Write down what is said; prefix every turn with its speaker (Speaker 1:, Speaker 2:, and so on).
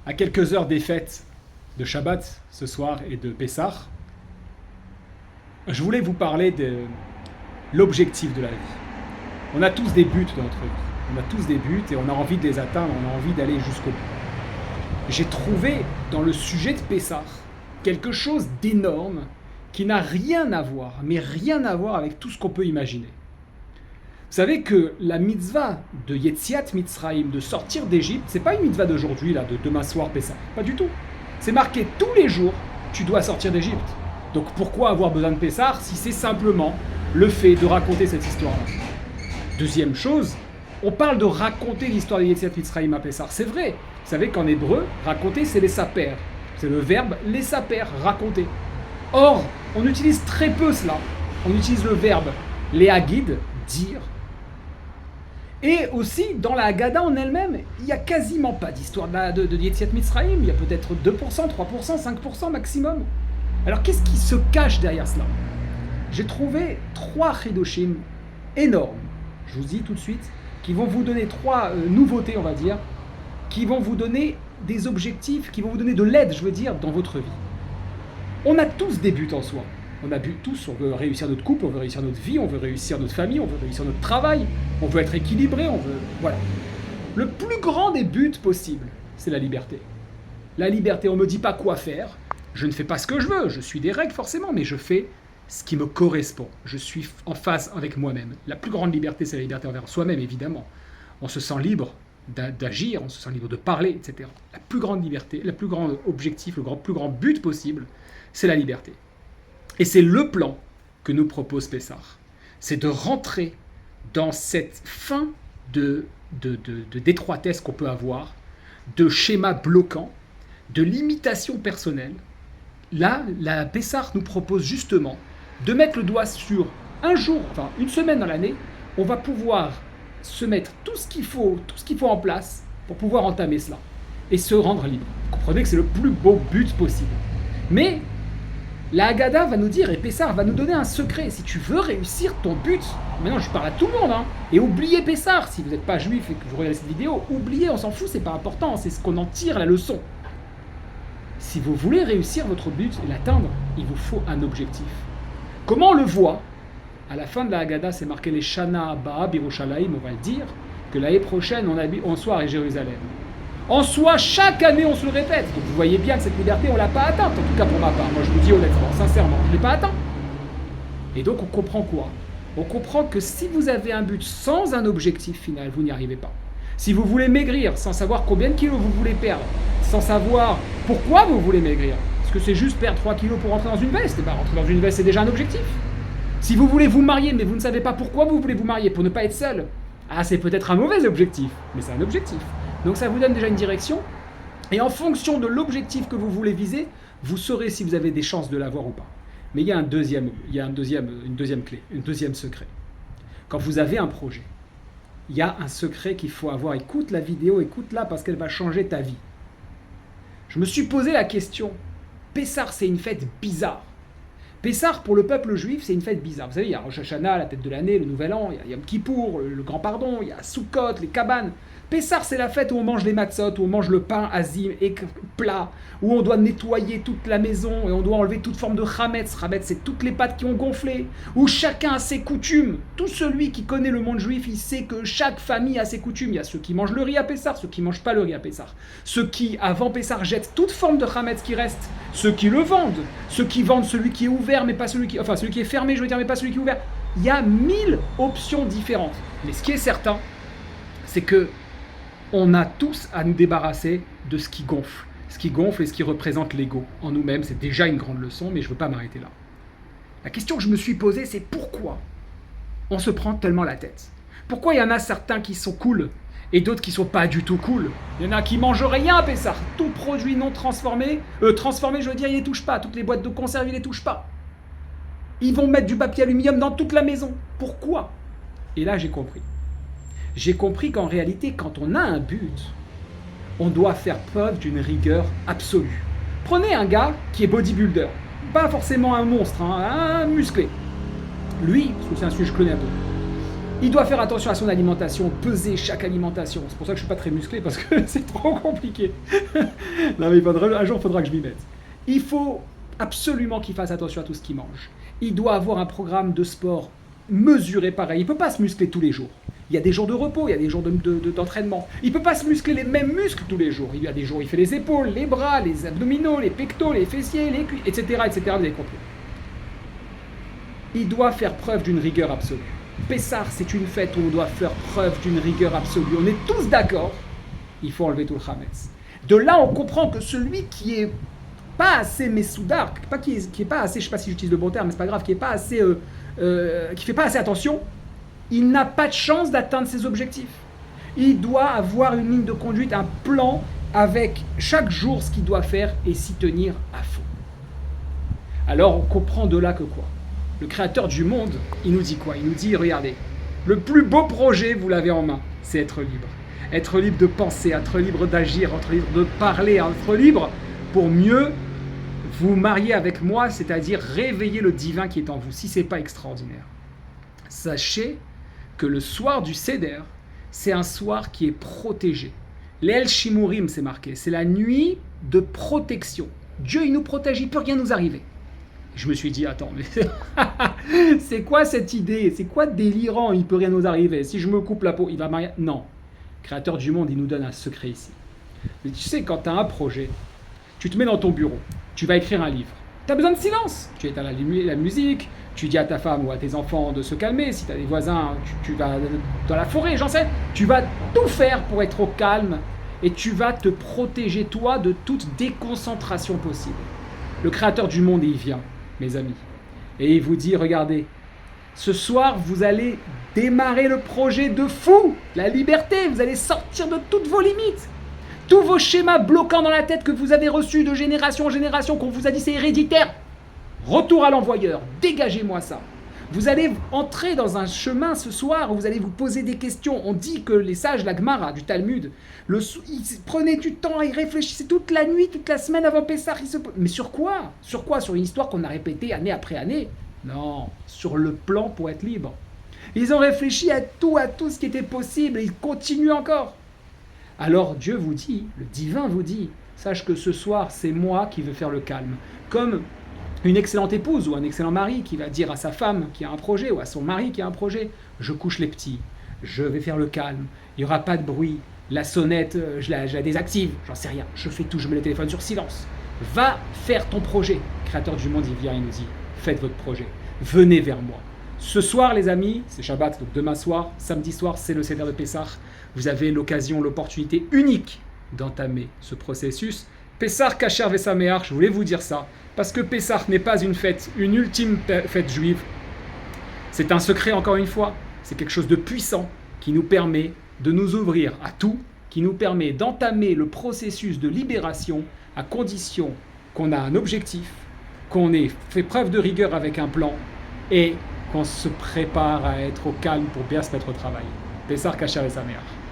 Speaker 1: À quelques heures des fêtes de Shabbat ce soir et de Pessah, je voulais vous parler de l'objectif de la vie. On a tous des buts dans notre vie. On a tous des buts et on a envie de les atteindre, on a envie d'aller jusqu'au bout. J'ai trouvé dans le sujet de Pessah quelque chose d'énorme qui n'a rien à voir, mais rien à voir avec tout ce qu'on peut imaginer. Vous savez que la mitzvah de Yetziat Mitzrayim, de sortir d'Égypte, c'est pas une mitzvah d'aujourd'hui, là, de demain soir Pessah. Pas du tout. C'est marqué tous les jours, tu dois sortir d'Égypte. Donc pourquoi avoir besoin de Pessah si c'est simplement le fait de raconter cette histoire-là? Deuxième chose, on parle de raconter l'histoire de Yetziat Mitzrayim à Pessah. C'est vrai. Vous savez qu'en hébreu, raconter, c'est les saper. C'est le verbe les saper, raconter. Or, on utilise très peu cela. On utilise le verbe les hagid, dire. Et aussi, dans la Haggadah en elle-même, il n'y a quasiment pas d'histoire de Yetziat Mitzrayim. Il y a peut-être 2%, 3%, 5% maximum. Alors, qu'est-ce qui se cache derrière cela? J'ai trouvé 3 chidoshim énormes, je vous dis tout de suite, qui vont vous donner 3 nouveautés, on va dire, qui vont vous donner des objectifs, qui vont vous donner de l'aide, je veux dire, dans votre vie. On a tous des buts en soi. On a tous, on veut réussir notre couple, on veut réussir notre vie, on veut réussir notre famille, on veut réussir notre travail, on veut être équilibré, on veut... Voilà. Le plus grand des buts possibles, c'est la liberté. La liberté, on ne me dit pas quoi faire, je ne fais pas ce que je veux, je suis des règles forcément, mais je fais ce qui me correspond. Je suis en phase avec moi-même. La plus grande liberté, c'est la liberté envers soi-même, évidemment. On se sent libre d'agir, on se sent libre de parler, etc. La plus grande liberté, le plus grand objectif, le plus grand but possible, c'est la liberté. Et c'est le plan que nous propose Pessah. C'est de rentrer dans cette fin d'étroitesse qu'on peut avoir, de schémas bloquants, de limitations personnelles. Là, la Pessah nous propose justement de mettre le doigt sur un jour, enfin une semaine dans l'année, on va pouvoir se mettre tout ce qu'il faut en place pour pouvoir entamer cela et se rendre libre. Vous comprenez que c'est le plus beau but possible. Mais la Haggadah va nous dire, et Pessah va nous donner un secret. Si tu veux réussir ton but, maintenant je parle à tout le monde, hein, et oubliez Pessah, si vous n'êtes pas juif et que vous regardez cette vidéo, oubliez, on s'en fout, c'est pas important, c'est ce qu'on en tire la leçon. Si vous voulez réussir votre but et l'atteindre, il vous faut un objectif. Comment on le voit? À la fin de la Haggadah, c'est marqué les Shana Abba Birushalayim, on va le dire, que l'année prochaine, on soit à Jérusalem. En soi, chaque année, on se le répète. Donc vous voyez bien que cette liberté, on ne l'a pas atteinte, en tout cas pour ma part. Moi, je vous dis honnêtement, sincèrement, je ne l'ai pas atteint. Et donc, on comprend quoi? On comprend que si vous avez un but sans un objectif final, vous n'y arrivez pas. Si vous voulez maigrir sans savoir combien de kilos vous voulez perdre, sans savoir pourquoi vous voulez maigrir, est-ce que c'est juste perdre 3 kilos pour rentrer dans une veste? Et bien, rentrer dans une veste, c'est déjà un objectif. Si vous voulez vous marier, mais vous ne savez pas pourquoi vous voulez vous marier, pour ne pas être seul, ah, c'est peut-être un mauvais objectif, mais c'est un objectif. Donc ça vous donne déjà une direction, et en fonction de l'objectif que vous voulez viser, vous saurez si vous avez des chances de l'avoir ou pas. Mais il y a une deuxième clé, un deuxième secret. Quand vous avez un projet, il y a un secret qu'il faut avoir. Écoute la vidéo, écoute-la parce qu'elle va changer ta vie. Je me suis posé la question, Pessah, c'est une fête bizarre. Pessah, pour le peuple juif, c'est une fête bizarre. Vous savez, il y a Rosh Hashanah, la tête de l'année, le Nouvel An, il y a Yom Kippour, le Grand Pardon, il y a Sukkot, les cabanes. Pessah, c'est la fête où on mange les matzot, où on mange le pain azim et plat, où on doit nettoyer toute la maison et on doit enlever toute forme de chametz. Chametz, c'est toutes les pâtes qui ont gonflé, où chacun a ses coutumes. Tout celui qui connaît le monde juif, il sait que chaque famille a ses coutumes. Il y a ceux qui mangent le riz à Pessah, ceux qui ne mangent pas le riz à Pessah. Ceux qui, avant Pessah, jettent toute forme de chametz qui reste. Ceux qui le vendent. Ceux qui vendent celui qui est ouvert, mais pas celui qui... Enfin, celui qui est fermé, je veux dire, mais pas celui qui est ouvert. Il y a 1000 options différentes. Mais ce qui est certain, c'est que on a tous à nous débarrasser de ce qui gonfle. Ce qui gonfle et ce qui représente l'ego en nous-mêmes, c'est déjà une grande leçon, mais je ne veux pas m'arrêter là. La question que je me suis posée, c'est pourquoi on se prend tellement la tête? Pourquoi il y en a certains qui sont cool et d'autres qui ne sont pas du tout cool? Il y en a qui mangent rien à Pessah. Tout produit non transformé, transformé, je veux dire, ils ne les touchent pas. Toutes les boîtes de conserve, ils ne les touchent pas. Ils vont mettre du papier aluminium dans toute la maison. Pourquoi? Et là, j'ai compris. J'ai compris qu'en réalité, quand on a un but, on doit faire preuve d'une rigueur absolue. Prenez un gars qui est bodybuilder, pas forcément un monstre, hein, un musclé. Lui, parce que c'est un sujet que je connais un peu, Il doit faire attention à son alimentation, peser chaque alimentation. C'est pour ça que je ne suis pas très musclé, parce que c'est trop compliqué. Non, mais un jour, il faudra que je m'y mette. Il faut absolument qu'il fasse attention à tout ce qu'il mange. Il doit avoir un programme de sport mesuré pareil. Il ne peut pas se muscler tous les jours. Il y a des jours de repos, il y a des jours d'entraînement. Il ne peut pas se muscler les mêmes muscles tous les jours. Il y a des jours où il fait les épaules, les bras, les abdominaux, les pectoraux, les fessiers, les cuisses, etc., etc. Vous avez compris. Il doit faire preuve d'une rigueur absolue. Pessah, c'est une fête où on doit faire preuve d'une rigueur absolue. On est tous d'accord, il faut enlever tout le chametz. De là, on comprend que celui qui est pas assez messoudar, qui est pas assez, je ne sais pas si j'utilise le bon terme, mais c'est pas grave, qui est pas assez, qui fait pas assez attention, il n'a pas de chance d'atteindre ses objectifs. Il doit avoir une ligne de conduite, un plan avec chaque jour ce qu'il doit faire et s'y tenir à fond. Alors, on comprend de là que quoi ? Le créateur du monde, il nous dit quoi ? Il nous dit, regardez, le plus beau projet, vous l'avez en main, c'est être libre. Être libre de penser, être libre d'agir, être libre de parler, être libre pour mieux vous marier avec moi, c'est-à-dire réveiller le divin qui est en vous, si ce n'est pas extraordinaire. Sachez que le soir du Seder, c'est un soir qui est protégé. L'El Shimurim, c'est marqué, c'est la nuit de protection. Dieu, il nous protège, il ne peut rien nous arriver. Je me suis dit, attends, mais c'est quoi cette idée ? C'est quoi délirant ? Il ne peut rien nous arriver. Si je me coupe la peau, il va marier. Non. Créateur du monde, il nous donne un secret ici. Mais tu sais, quand tu as un projet, tu te mets dans ton bureau, tu vas écrire un livre. Tu as besoin de silence. Tu éteins la musique, tu dis à ta femme ou à tes enfants de se calmer. Si tu as des voisins, tu vas dans la forêt, j'en sais. Tu vas tout faire pour être au calme et tu vas te protéger, toi, de toute déconcentration possible. Le créateur du monde, il vient, mes amis, et il vous dit, regardez, ce soir, vous allez démarrer le projet de fou, la liberté, vous allez sortir de toutes vos limites. Tous vos schémas bloquants dans la tête que vous avez reçus de génération en génération, qu'on vous a dit c'est héréditaire, retour à l'envoyeur, dégagez-moi ça. Vous allez entrer dans un chemin ce soir où vous allez vous poser des questions. On dit que les sages, la Gemara du Talmud, ils prenaient du temps, ils réfléchissaient toute la nuit, toute la semaine avant Pessah. Mais sur quoi ? Sur quoi ? Sur une histoire qu'on a répétée année après année ? Non, sur le plan pour être libre. Ils ont réfléchi à tout ce qui était possible et ils continuent encore. Alors Dieu vous dit, le divin vous dit, sache que ce soir, c'est moi qui veux faire le calme. Comme une excellente épouse ou un excellent mari qui va dire à sa femme qui a un projet ou à son mari qui a un projet, je couche les petits, je vais faire le calme, il n'y aura pas de bruit, la sonnette, je la désactive, j'en sais rien, je fais tout, je mets le téléphone sur silence. Va faire ton projet. Créateur du monde, il vient, il nous dit, faites votre projet, venez vers moi. Ce soir, les amis, c'est Shabbat, donc demain soir, samedi soir, c'est le Seder de Pessah. Vous avez l'occasion, l'opportunité unique d'entamer ce processus. Pessah Kasher Vesameach, je voulais vous dire ça, parce que Pessah n'est pas une fête, une ultime fête juive. C'est un secret, encore une fois. C'est quelque chose de puissant qui nous permet de nous ouvrir à tout, qui nous permet d'entamer le processus de libération à condition qu'on a un objectif, qu'on ait fait preuve de rigueur avec un plan et qu'on se prépare à être au calme pour bien se mettre au travail. Pessah Kasher Vesameach.